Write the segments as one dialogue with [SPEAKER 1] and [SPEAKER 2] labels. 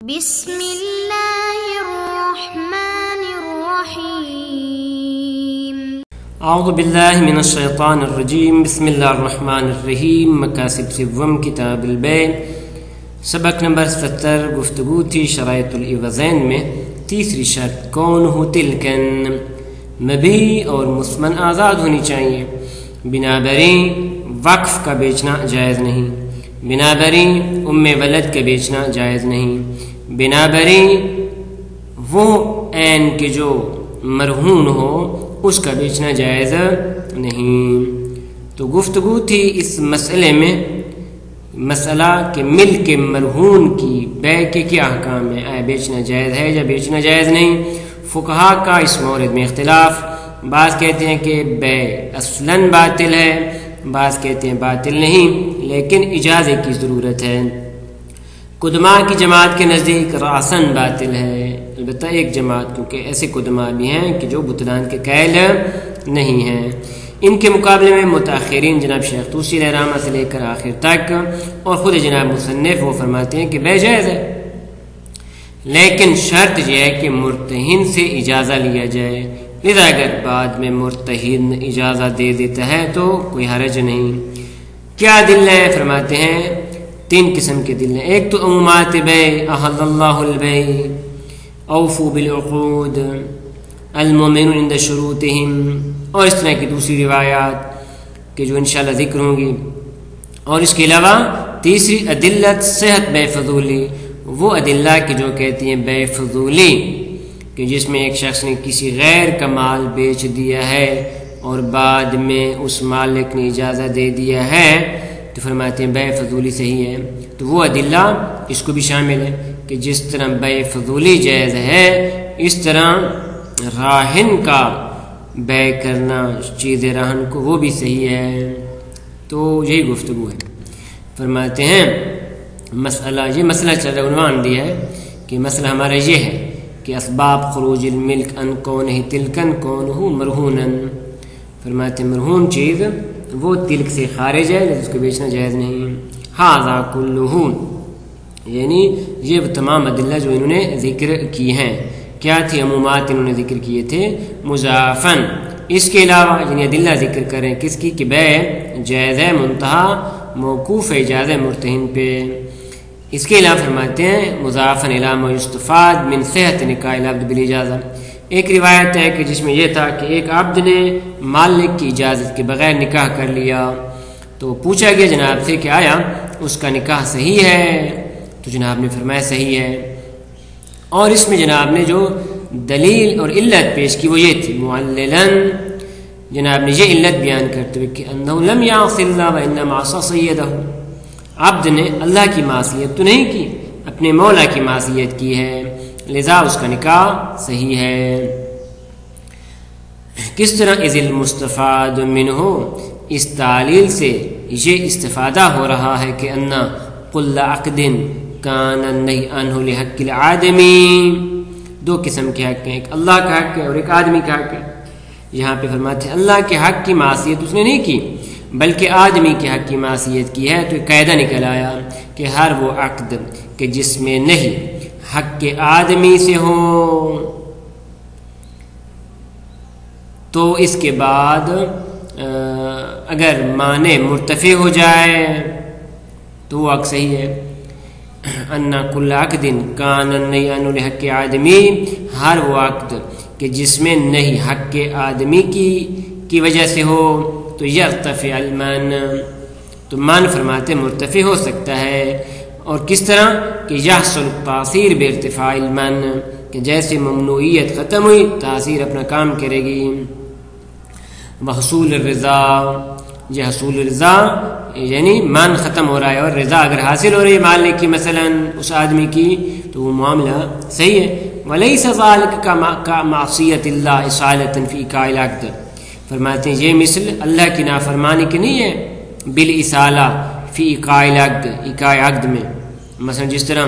[SPEAKER 1] بسم اللہ الرحمن الرحیم
[SPEAKER 2] اعوذ باللہ من الشیطان الرجیم بسم اللہ الرحمن الرحیم مقاصد سوم کتاب البیع سبق نمبر 70 گفتگو تھی شرائط العوضین میں تیسری شرط کون ہو تلکن مبیع اور مسمن آزاد ہونی چاہیے بنابری وقف کا بیچنا جائز نہیں بنابری ام ولد کا بیچنا جائز نہیں بنابری وہ عین کے جو مرہون ہو اس کا بیچنا جائز نہیں۔ تو گفتگو تھی اس مسئلے میں مسئلہ کہ ملک مرہون کی بیع کے کیا احکام ہیں، آیا بیچنا جائز ہے یا بیچنا جائز نہیں۔ فقہا کا اس مورد میں اختلاف، بعض کہتے ہیں کہ بیع اصلاً باطل ہے، بعض کہتے ہیں باطل نہیں لیکن اجازے کی ضرورت ہے۔ قدماء کی جماعت کے نزدیک راسن باطل ہے، البتہ ایک جماعت کیونکہ ایسے قدماء بھی ہیں کہ جو بطلان کے قائل نہیں ہیں۔ ان کے مقابلے میں متاخرین جناب شیخ طوسی علیہ رحمہ سے لے کر آخر تک اور خود جناب مصنف وہ فرماتے ہیں کہ بیع جائز ہے، لیکن شرط یہ ہے کہ مرتہن سے اجازہ لیا جائے، لذا اگر بعد میں مرتہن اجازہ دے دیتا ہے تو کوئی حرج نہیں۔ کیا دل ہے؟ فرماتے ہیں تین قسم کے دل ہیں، ایک تو عمومات بیع احل اللہ البیع اوفوا بالعقود المؤمنون عند شروطہم، اور اس طرح کی دوسری روایات کہ جو انشاءاللہ ذکر ہوں گی۔ اور اس کے علاوہ تیسری عدلت صحت بیع فضولی، وہ عدلہ کہ جو کہتی ہیں بیع فضولی کہ جس میں ایک شخص نے کسی غیر کا مال بیچ دیا ہے اور بعد میں اس مالک نے اجازہ دے دیا ہے تو فرماتے ہیں بیع فضولی صحیح ہے۔ تو وہ عدلہ اس کو بھی شامل ہے کہ جس طرح بیع فضولی جائز ہے اس طرح راہن کا بیع کرنا چیز راہن کو وہ بھی صحیح ہے۔ تو یہی گفتگو ہے۔ فرماتے ہیں مسئلہ یہ مسئلہ چل رہا عنوان دیا ہے کہ مسئلہ ہمارا یہ ہے کہ اسباب خروج الملک ان کون ہی تلکن کون ہو مرہونن، فرماتے مرہون چیز وہ تلک سے خارج ہے جس کو بیچنا جائز نہیں۔ ھذا کلہ، یعنی یہ تمام ادلہ جو انہوں نے ذکر کی ہیں، کیا تھی عمومات انہوں نے ذکر کیے تھے مضافن، اس کے علاوہ یعنی ادلہ ذکر کریں کس کی کہ بیع جائز ہے، منتہا موقوف ہے اجازہ مرتہن پہ۔ اس کے علاوہ فرماتے ہیں مضافن الی ما یستفاد من صحت نکاح العبد بالاجازہ، ایک روایت ہے کہ جس میں یہ تھا کہ ایک عبد نے مالک کی اجازت کے بغیر نکاح کر لیا، تو پوچھا گیا جناب سے کہ آیا اس کا نکاح صحیح ہے؟ تو جناب نے فرمایا صحیح ہے، اور اس میں جناب نے جو دلیل اور علت پیش کی وہ یہ تھی معللاً، جناب نے یہ علت بیان کرتے ہوئے کہ انہ لم یعص اللہ وانما عصى سیدہ، عبد نے اللہ کی معصیت تو نہیں کی، اپنے مولا کی معصیت کی ہے، لذا اس کا نکاح صحیح ہے۔ کس طرح اذ المستفاد منہ، اس تعلیل سے یہ استفادہ ہو رہا ہے کہ انا کل عقد کان النہی عنہ لحق العادمی، دو قسم کے حق ہیں، ایک اللہ کا حق ہے اور ایک آدمی کا حق ہے۔ یہاں پہ فرماتے ہیں اللہ کے حق کی معصیت اس نے نہیں کی بلکہ آدمی کے حق کی معصیت کی ہے، تو ایک قاعدہ نکل آیا کہ ہر وہ عقد کہ جس میں نہیں حق کے آدمی سے ہو تو اس کے بعد اگر معنی مرتفع ہو جائے تو وہ عقد صحیح ہے۔ انا کل عقد کان النہی عنہ لحق آدمی، ہر وہ عقد کہ جس میں نہیں حق کے آدمی کی وجہ سے ہو تو یرتفع المن، تو من فرماتے مرتفع ہو سکتا ہے، اور کس طرح کہ یحصل تاثیر بارتفاع المن، کہ جیسے ممنوعیت ختم ہوئی تاثیر اپنا کام کرے گی۔ وحصول الرضا، یہ حصول الرضا یعنی من ختم ہو رہا ہے اور رضا اگر حاصل ہو رہی ہے مالک کی مثلا اس آدمی کی تو وہ معاملہ صحیح ہے۔ ولیس ذلک کمعصیۃ اللہ اصالۃ فی ایقاع العقد، فرماتے ہیں یہ مثل اللہ کی نافرمانی کی نہیں ہے بالاصالہ فی ایقاع العقد، ایقاع عقد میں، مثلا جس طرح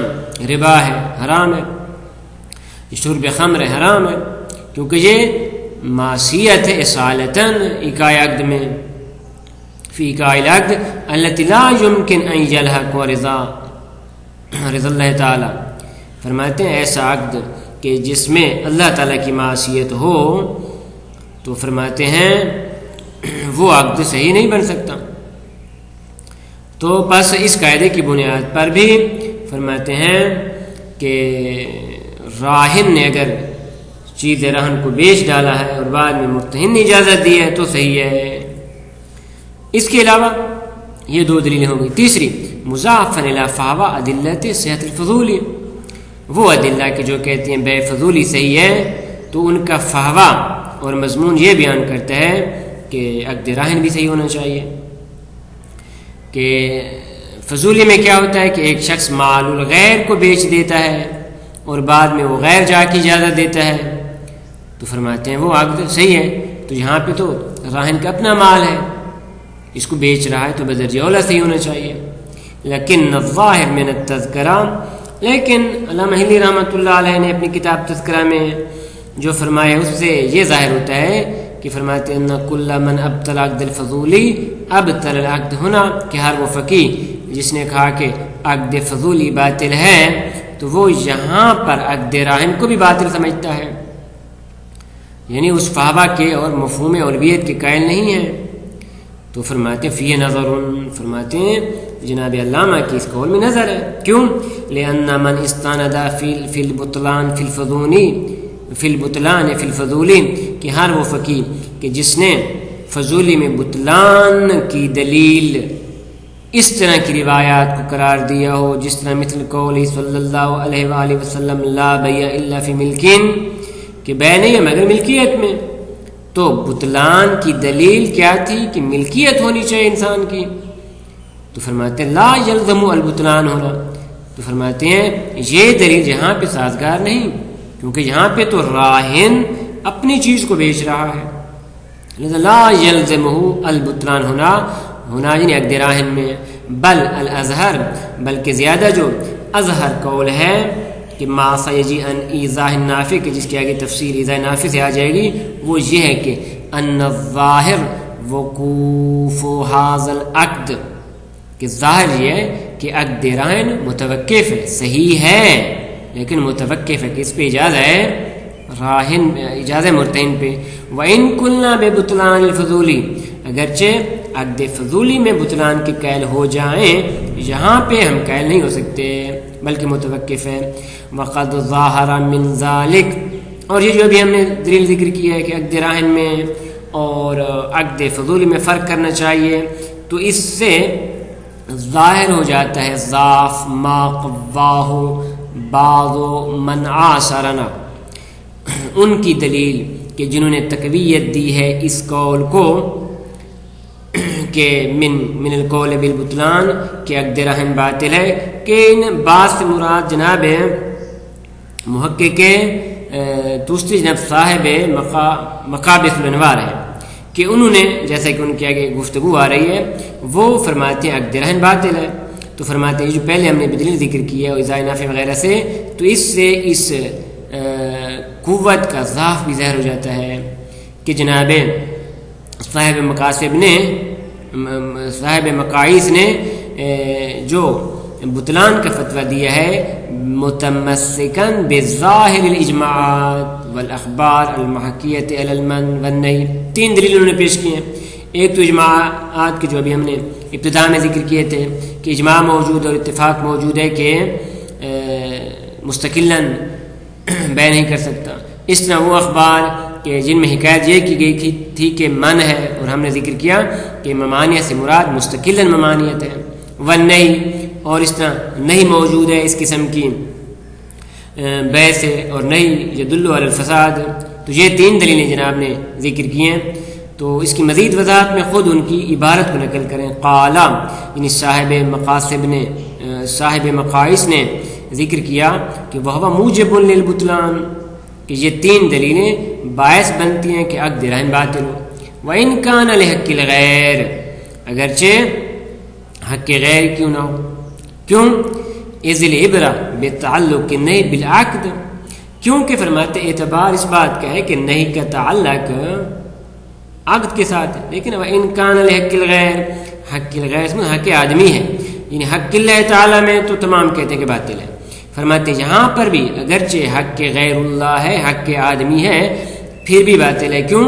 [SPEAKER 2] ربا ہے حرام ہے، شرب خمر حرام ہے، کیونکہ یہ معصیت ہے اصالتاً ایقاع عقد میں، فی ایقاع العقد التی لا یمکن ان یلحق رضا اللہ تعالی، فرماتے ہیں ایسا عقد کہ جس میں اللہ تعالیٰ کی معصیت ہو تو فرماتے ہیں وہ عقد صحیح نہیں بن سکتا. تو بس اس قاعدے کی بنیاد پر بھی فرماتے ہیں کہ راہن نے اگر چیز رہن کو بیچ ڈالا ہے اور بعد میں مرتہن نے اجازت دی ہے تو صحیح ہے. اس کے علاوہ یہ دو دلیلیں ہوں گی. تیسری مضافن الی فحوا ادلت صحت الفضولی، وہ ادلہ کے جو کہتے ہیں بے فضولی صحیح ہے تو ان کا فحوا اور مضمون یہ بیان کرتا ہے کہ عقد راہن بھی صحیح ہونا چاہیے. کہ فضولی میں کیا ہوتا ہے کہ ایک شخص مال الغیر کو بیچ دیتا ہے اور بعد میں وہ غیر جا کی اجازت دیتا ہے تو فرماتے ہیں وہ عقد صحیح ہے. تو یہاں پہ تو راہن کا اپنا مال ہے، اس کو بیچ رہا ہے تو بدرجہ اولا صحیح ہونا چاہیے. لیکن الظاہر من التذکرہ، لیکن علامہ ہلی رحمۃ اللہ علیہ نے اپنی کتاب تذکرہ میں جو فرمایا اس سے یہ ظاہر ہوتا ہے کہ فرماتے ہیں ان کل من ابطل عقد الفضولی ابطل العقد ہونا، کہ ہر وہ فقیہ جس نے کہا کہ عقد فضولی باطل ہے تو وہ یہاں پر عقد راہن کو بھی باطل سمجھتا ہے، یعنی اس فحوا کے اور مفہوم اولویت کے قائل نہیں ہے. تو فرماتے ہیں فی نظر، فرماتے ہیں جناب علامہ کی اس قول میں نظر ہے. کیوں؟ لأن من استند فی البطلان فی الفضولی، کہ ہر وہ فقیہ کہ جس نے فضولی میں بطلان کی دلیل اس طرح کی روایات کو قرار دیا ہو جس طرح مثل قول صلی اللہ علیہ وآلہ وسلم لا بیع الا فی ملکین، کہ بے نہیں ہے مگر ملکیت میں. تو بطلان کی دلیل کیا تھی کہ ملکیت ہونی چاہیے انسان کی. تو فرماتے ہیں لا یلزم البطلان ہونا، تو فرماتے ہیں یہ دلیل یہاں پہ سازگار نہیں، کیونکہ یہاں پہ تو راہن اپنی چیز کو بیچ رہا ہے. لا یلزمہ البطلان ہونا یعنی عقد راہن میں. بل الازہر، بلکہ زیادہ جو اظہر قول ہے کہ ما سیجی ان ایضاح النافع، کہ جس کی آگے تفسیر ایضاح نافع سے آ جائے گی، وہ یہ ہے کہ ان الظاہر وقوف ھذا العقد، کہ ظاہر یہ ہے کہ عقد راہن متوقف ہے، صحیح ہے لیکن متوقف ہے کہ اس پہ اجازت ہے راہن، اجازت مرتہن پہ. وَإِن كُلْنَا بِبُطْلَانِ الْفُضُولِ، اگرچہ عقد فضولی میں بطلان کے قائل ہو جائیں یہاں پہ ہم قائل نہیں ہو سکتے بلکہ متوقف ہے. وَقَدْ ظَاهَرَ مِنْ ذَلِكَ، اور یہ جو بھی ہم نے دلیل ذکر کیا ہے کہ عقد راہن میں اور عقد فضولی میں فرق کرنا چاہیے، تو اس سے ظاہر ہو جاتا ہے ضعف ما قواہ بعض من عاصرنا، ان کی دلیل کہ جنہوں نے تقویت دی ہے اس قول کو کہ من القول بالبطلان کہ عقد راہن باطل ہے، کہ ان بعض سے مراد جناب محقق دوسری جناب صاحب مقابس الانوار ہے، کہ انہوں نے جیسا کہ ان کے آگے گفتگو آ رہی ہے وہ فرماتے ہیں عقد راہن باطل ہے. تو فرماتے ہیں جو پہلے ہم نے بدلیل ذکر کیا ہے ایضاح نافع وغیرہ سے، تو اس سے اس قوت کا ضعف بھی ظاہر ہو جاتا ہے کہ جناب صاحب مقائس نے جو بطلان کا فتویٰ دیا ہے متمسکن بظاہر الاجماعات والاخبار المحکیت علی المن والنہی، 3 دلیل انہوں نے پیش کی ہیں. ایک تو اجماعات کے جو ابھی ہم نے ابتدا میں ذکر کیے تھے کہ اجماع موجود اور اتفاق موجود ہے کہ مستقلاً بیان نہیں کر سکتا. اس طرح وہ اخبار کہ جن میں حکایت یہ کی گئی تھی کہ من ہے، اور ہم نے ذکر کیا کہ ممانیہ سے مراد مستقلاً ممانیت ہے. والنہی، اور اس طرح نہیں موجود ہے اس قسم کی بے سے، اور نہیں یدل علی الفساد. تو یہ 3 دلیلیں جناب نے ذکر کی ہیں. تو اس کی مزید وضاحت میں خود ان کی عبارت کو نقل کریں. قالا یعنی صاحب مقائس نے ذکر کیا کہ وہ موجب للبطلان، کہ یہ 3 دلیلیں باعث بنتی ہیں کہ عقد راہن باطل ہو. وَإِن كَانَ لِحَقِّ الْغَيْرِ، اگرچہ حق غیر کیوں نہ ہو. کیوں؟ اِذِ الْعِبْرَةُ بِتَعَلُّقِ النَّهْيِ بِالْعَقْدِ، کیونکہ فرماتے اعتبار اس بات کا ہے کہ نہیں کا تعلق عقد کے ساتھ ہے. لیکن وَإِن كَانَ لِحَقِّ الْغَيْرِ، حق الغیر اس میں حق آدمی ہے، یعنی حق اللہ تعالیٰ میں تو تمام کہتے ہیں کہ باطل ہے. فرماتے ہیں یہاں پر بھی اگرچہ حق غیر اللہ ہے، حق آدمی ہے، پھر بھی باطل ہے۔ کیوں؟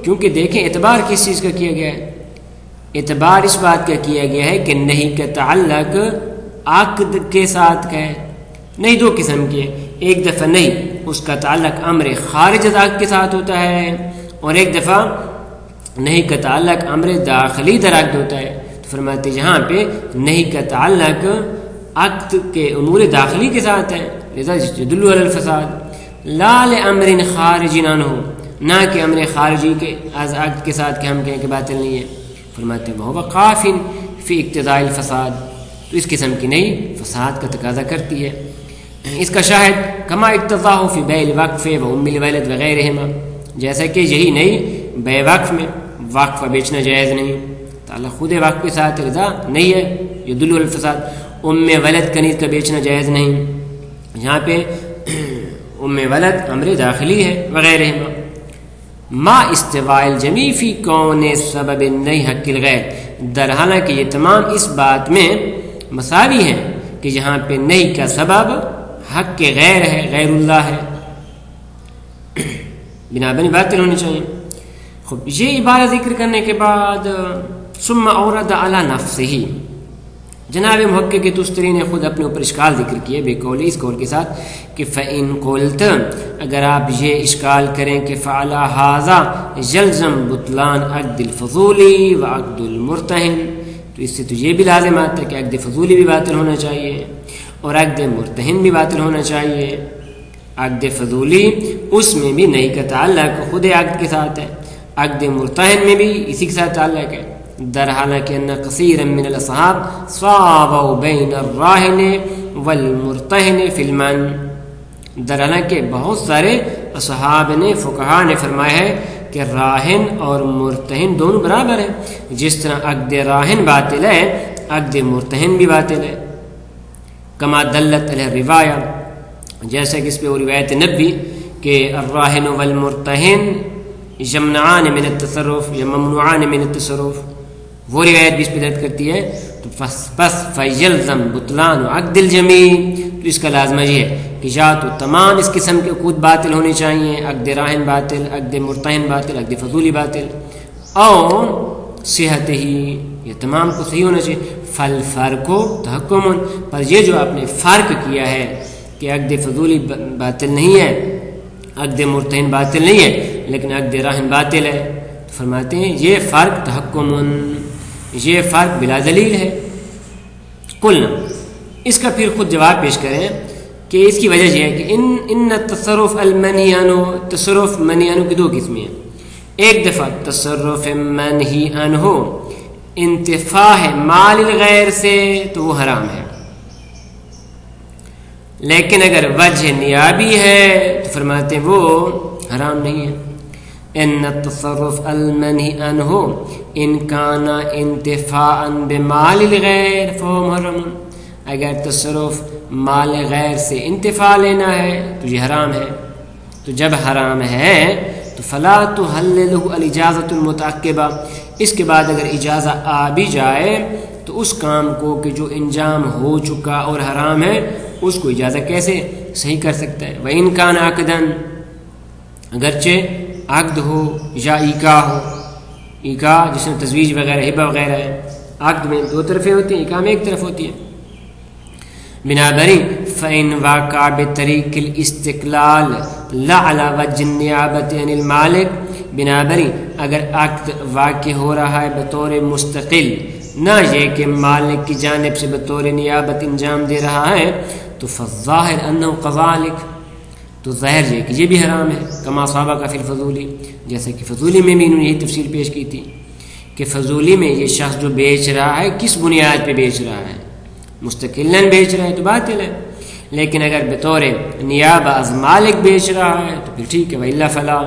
[SPEAKER 2] کیونکہ دیکھیں اعتبار کس چیز کا کیا گیا ہے؟ اعتبار اس بات کا کیا گیا ہے کہ نہیں کا تعلق عقد کے ساتھ کا ہے۔ نہیں دو قسم کے، ایک دفعہ نہیں اس کا تعلق امر خارج از عقد کے ساتھ ہوتا ہے، اور ایک دفعہ نہیں کا تعلق امر داخلی در عقد ہوتا ہے۔ تو فرماتے یہاں پہ نہیں کا تعلق عقد کے امور داخلی کے ساتھ ہے، لذا يدل علی الفساد لا لامر خارج عنہ، نہ کہ امر خارجی کے از عقد کے ساتھ کہ ہم کہیں کہ باطل نہیں ہے۔ فرماتے ہیں وہو قاف فی اقتضاء الفساد، تو اس قسم کی نہیں فساد کا تقاضا کرتی ہے۔ اس کا شاہد کما اقتضاء فی بیع الوقف و ام الولد وغیرہما، جیسا کہ یہی نہیں بیع وقف میں وقف بیچنا جائز نہیں، تعالیٰ خود وقف کے ساتھ رضا نہیں ہے، یدل علی الفساد۔ ام ولد کنیز کا بیچنا جائز نہیں، یہاں پہ ام ولد امر داخلی ہے وغیرہما۔ ما استواء الجمیع فی کون سبب نہیں حق الغیر، در حالانکہ یہ تمام اس بات میں مساوی ہیں کہ یہاں پہ نہیں کا سبب حق کے غیر ہے، غیر اللہ ہے، بنابراً باطل ہونی چاہیے۔ خب یہ عبارت ذکر کرنے کے بعد ثم اورد علی نفسہ، جناب محقق تستری نے خود اپنے اوپر اشکال ذکر کیے بے قولی، اس قول کے ساتھ کہ فَإِن قُلْتَ، اگر آپ یہ اشکال کریں کہ فَعَلَى هَذَا يَلْزَمُ بُطْلَانُ عَقْدِ الْفَضُولِ وَعَقْدُ الْمُرْتَهِنِ، تو اس سے تو یہ بھی لازم آتا ہے کہ عقد فضولی بھی باطل ہونا چاہیے اور عقد مرتہن بھی باطل ہونا چاہیے۔ عقد فضولی اس میں بھی نہیں کا تعلق خود عقد کے ساتھ ہے، عقد مرتہن میں بھی اسی کے ساتھ تعلق ہے، در حالانکہ ان کثیرا من الاصحاب صابوا بین الراہن والمرتہن فی المن، در حالانکہ بہت سارے اصحاب نے فقہا نے فرمایا ہے کہ راہن اور مرتہن دونوں برابر ہیں، جس طرح عقد راہن باطل ہے عقد مرتہن بھی باطل ہے، کما دلت علیہ روایہ، جیسا کہ اس پہ وہ روایت نبی کہ الراہن والمرتہن یمنعان من التصرف یا ممنوعان من التصرف، وہ روایت بھی اس پہ دلالت کرتی ہے۔ تو پس فیلزم بطلان عقد الجمیع، تو اس کا لازمہ یہ ہے کہ یا تو تمام اس قسم کے عقود باطل ہونے چاہیے، عقد راہن باطل، عقد مرتہن باطل، عقد فضولی باطل، اور صحت ہی یہ تمام کو صحیح ہونا چاہیے۔ فالفرق تحکم، پر یہ جو آپ نے فرق کیا ہے کہ عقد فضولی باطل نہیں ہے، عقد مرتہن باطل نہیں ہے، لیکن عقد راہن باطل ہے، تو فرماتے ہیں یہ فرق تحکم، یہ فرق بلا دلیل ہے۔ قلنا، اس کا پھر خود جواب پیش کریں کہ اس کی وجہ یہ ہے کہ ان تصرف المنہی عنہ، تصرف منہی عنہ کی دو قسمیں ہیں، ایک دفعہ تصرف منہی عنہ انتفاع مال الغیر سے تو وہ حرام ہے، لیکن اگر وجہ نیابی ہے تو فرماتے ہیں وہ حرام نہیں ہے۔ ان التصرف المنہی عنہ ان کان انتفاعا بمال الغیر فهو محرم، اگر تصرف مال غیر سے انتفاع لینا ہے تو یہ حرام ہے، تو جب حرام ہے تو فلا تحللہ الاجازۃ المتعقبہ، اس کے بعد اگر اجازہ آ بھی جائے تو اس کام کو کہ جو انجام ہو چکا اور حرام ہے اس کو اجازہ کیسے صحیح کر سکتا ہے۔ وَإِن كَانَ عَقْدًا، اگرچہ عقد ہو یا ایکا ہو، ایکا جس میں تزویج وغیرہ ہبہ وغیرہ ہے، عقد میں دو طرفیں ہوتی ہیں، ایکا میں ایک طرف ہوتی ہے۔ بنابراً فَإِن وَقَعَ بِطَرِيقِ الْإِسْتِقْلَالِ لَا عَلَى وَجْهِ النِّيَابَةِ عَنِ الْمَالِكِ، بنابراً اگر عقد واقع ہو رہا ہے بطور مستقل، نہ یہ کہ مالک کی جانب سے بطور نیابت انجام دے رہا ہے، تو فالظاہر انہ کذالک، تو ظاہر یہ کہ یہ بھی حرام ہے، کما سابق فی الفضولی، جیسا کہ فضولی میں بھی انہوں نے یہی تفصیل پیش کی تھی کہ فضولی میں یہ شخص جو بیچ رہا ہے کس بنیاد پہ بیچ رہا ہے، مستقلاً بیچ رہا ہے تو باطل ہے، لیکن اگر بطور نیابہ از مالک بیچ رہا ہے تو پھر ٹھیک ہے، وَإِلَّا فَلَا،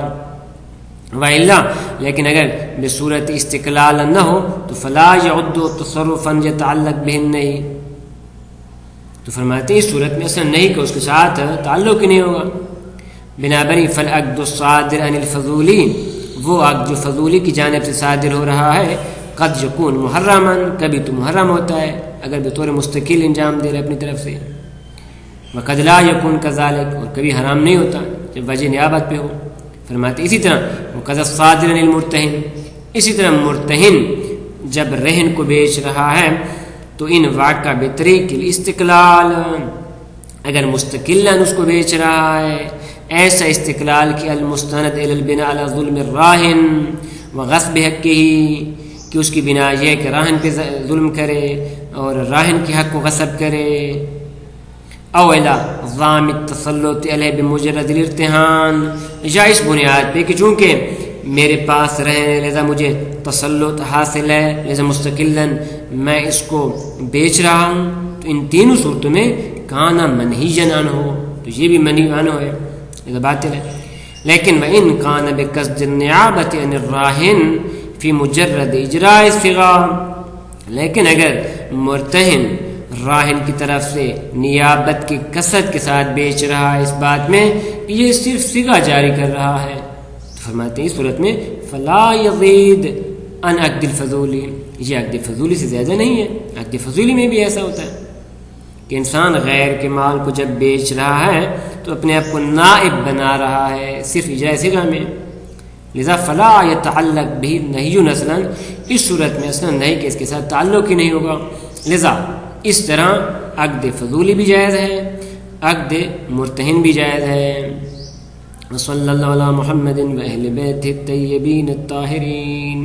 [SPEAKER 2] وَإِلَّا لیکن اگر بصورت استقلال نہ ہو تو فَلَا يَعُدُّ تَصَرُّفًا يَتَعَلَّقْ بِهِ النَّهِي، تو فرماتے ہیں اس صورت میں اصلا نہیں کہ اس کے ساتھ تعلق ہی نہیں ہوگا۔ بنابراً فالعقد الصادر عن الفضولی، وہ عقد جو فضولی کی جانب سے صادر ہو رہا ہے، قد یکون محرما، کبھی تو محرم ہوتا ہے اگر بطور مستقل انجام دے رہے اپنی طرف سے، وقد لا یکون کذالک، اور کبھی حرام نہیں ہوتا جب وجہ نیابت پہ ہو۔ فرماتے اسی طرح وقد الصادر للمرتہن، اسی طرح مرتہن جب رہن کو بیچ رہا ہے تو ان واقع بطریق الاستقلال، اگر مستقلاً اس کو بیچ رہا ہے ایسا استقلال کہ المستند الی البناء علی ظلم الراہن وغصب حقہ، کہ اس کی بنا یہ کہ راہن پہ ظلم کرے اور راہن کے حق کو غصب کرے، او الی ضام التسلط علیہ بمجرد الارتہان، یا اس بنیاد پہ کہ چونکہ میرے پاس رہنے لہذا مجھے تسلط حاصل ہے، لہذا مستقلاً میں اس کو بیچ رہا ہوں، تو ان تینوں صورتوں میں کانا منہیًا عنہ، تو یہ بھی منہی عنہ ہے، یہ باطل ہے۔ لیکن وَإِن كَانَ بِقَصْدِ النِّيَابَةِ عَنِ الرَّاهِنِ فِي مُجَرَّدِ إِجْرَاءِ الصِّغَارِ، لیکن اگر مرتہن راہن کی طرف سے نیابت کی کثرت کے ساتھ بیچ رہا ہے اس بات میں کہ یہ صرف صیغہ جاری کر رہا ہے، تو فرماتے ہیں اس صورت میں فلا یزید عن عقد الفضولی، یہ عقد فضولی سے زیادہ نہیں ہے۔ عقد فضولی میں بھی ایسا ہوتا ہے کہ انسان غیر کے مال کو جب بیچ رہا ہے تو اپنے آپ کو نائب بنا رہا ہے صرف اجراء صیغہ میں، لذا فلا یتعلق بھی نہی اصلا، اس صورت میں اصلا نہیں کہ اس کے ساتھ تعلق ہی نہیں ہوگا، لذا اس طرح عقد فضولی بھی جائز ہے، عقد مرتہن بھی جائز ہے۔ وصلی اللہ علی محمد و اہل بیتہ الطیبین الطاہرین۔